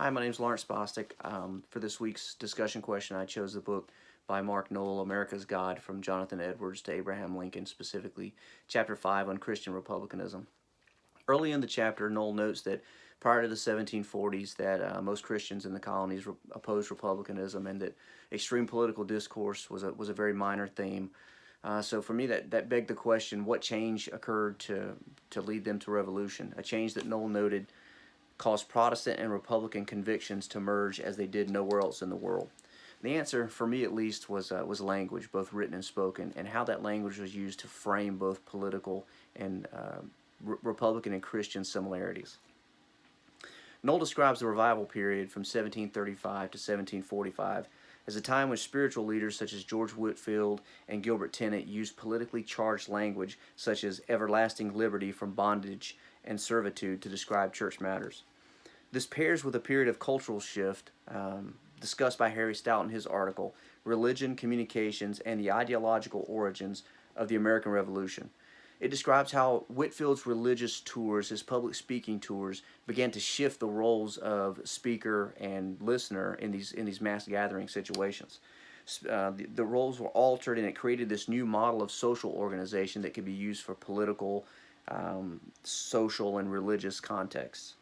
Hi, my name is Lawrence Bostic. For this week's discussion question, I chose the book by Mark Noll, America's God, from Jonathan Edwards to Abraham Lincoln, specifically Chapter 5 on Christian Republicanism. Early in the chapter, Noll notes that prior to the 1740s, that most Christians in the colonies opposed republicanism, and that extreme political discourse was a very minor theme. So for me, that begged the question: what change occurred to lead them to revolution? A change that Noll noted caused Protestant and Republican convictions to merge as they did nowhere else in the world. The answer, for me at least, was language, both written and spoken, and how that language was used to frame both political and Republican and Christian similarities. Noll describes the revival period from 1735 to 1745 as a time when spiritual leaders such as George Whitefield and Gilbert Tennent used politically charged language such as everlasting liberty from bondage and servitude to describe church matters. This pairs with a period of cultural shift discussed by Harry Stout in his article, Religion, Communications, and the Ideological Origins of the American Revolution. It describes how Whitefield's religious tours, his public speaking tours, began to shift the roles of speaker and listener in these mass gathering situations. The roles were altered, and it created this new model of social organization that could be used for political, social, and religious contexts.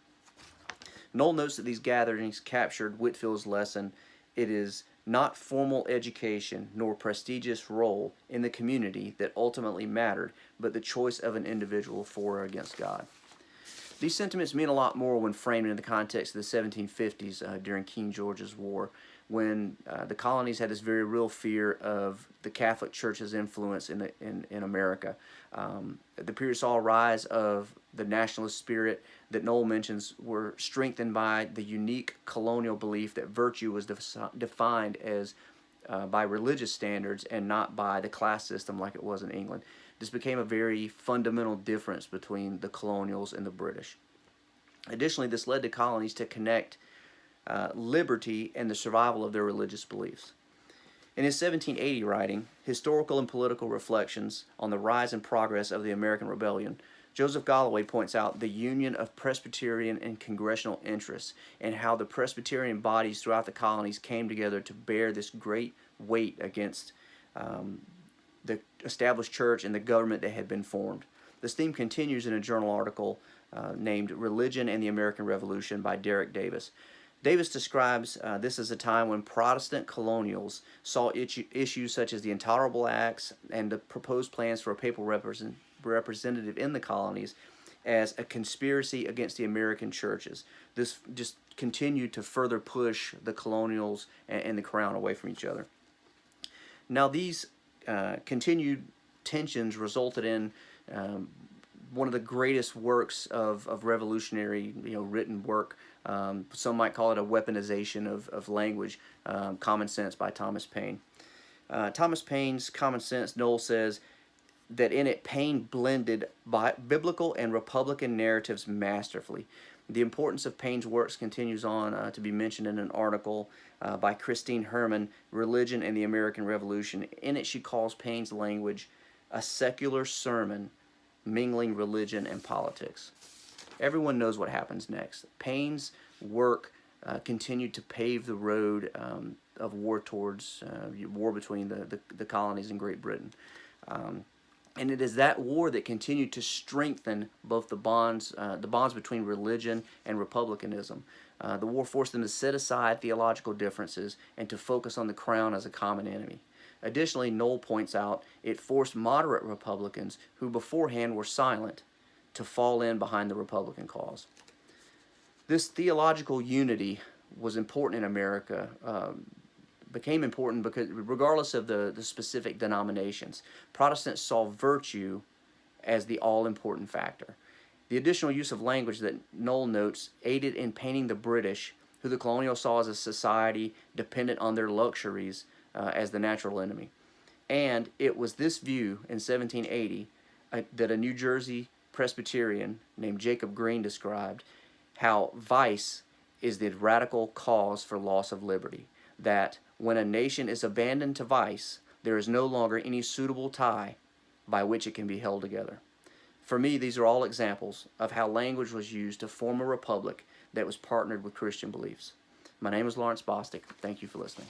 Noll notes that these gatherings captured Whitefield's lesson: it is not formal education nor prestigious role in the community that ultimately mattered, but the choice of an individual for or against God. These sentiments mean a lot more when framed in the context of the 1750s during King George's War, when the colonies had this very real fear of the Catholic Church's influence in America. The period saw a rise of the nationalist spirit that Noll mentions were strengthened by the unique colonial belief that virtue was defined as by religious standards and not by the class system like it was in England. This became a very fundamental difference between the colonials and the British. Additionally, this led the colonies to connect liberty and the survival of their religious beliefs. In his 1780 writing, Historical and Political Reflections on the Rise and Progress of the American Rebellion, Joseph Galloway points out the union of Presbyterian and congressional interests and how the Presbyterian bodies throughout the colonies came together to bear this great weight against the established church and the government that had been formed. This theme continues in a journal article named Religion and the American Revolution by Derek Davis. Davis describes this as a time when Protestant colonials saw issues such as the Intolerable Acts and the proposed plans for a papal representative in the colonies as a conspiracy against the American churches. This just continued to further push the colonials and the crown away from each other. Now, these continued tensions resulted in one of the greatest works of revolutionary, written work. Some might call it a weaponization of language, Common Sense by Thomas Paine. Thomas Paine's Common Sense, Noll says that in it, Paine blended biblical and Republican narratives masterfully. The importance of Paine's works continues on to be mentioned in an article by Christine Herman, Religion and the American Revolution. In it, she calls Paine's language a secular sermon mingling religion and politics. Everyone knows what happens next. Paine's work continued to pave the road of war towards war between the colonies and Great Britain. And it is that war that continued to strengthen both the bonds between religion and republicanism. The war forced them to set aside theological differences and to focus on the crown as a common enemy. Additionally, Noll points out it forced moderate Republicans who beforehand were silent to fall in behind the Republican cause. This theological unity was important in America, became important because regardless of the specific denominations, Protestants saw virtue as the all-important factor. The additional use of language that Noll notes aided in painting the British, who the colonials saw as a society dependent on their luxuries, as the natural enemy. And it was this view in 1780 that a New Jersey Presbyterian named Jacob Green described how vice is the radical cause for loss of liberty, that when a nation is abandoned to vice, there is no longer any suitable tie by which it can be held together. For me, these are all examples of how language was used to form a republic that was partnered with Christian beliefs. My name is Lawrence Bostic. Thank you for listening.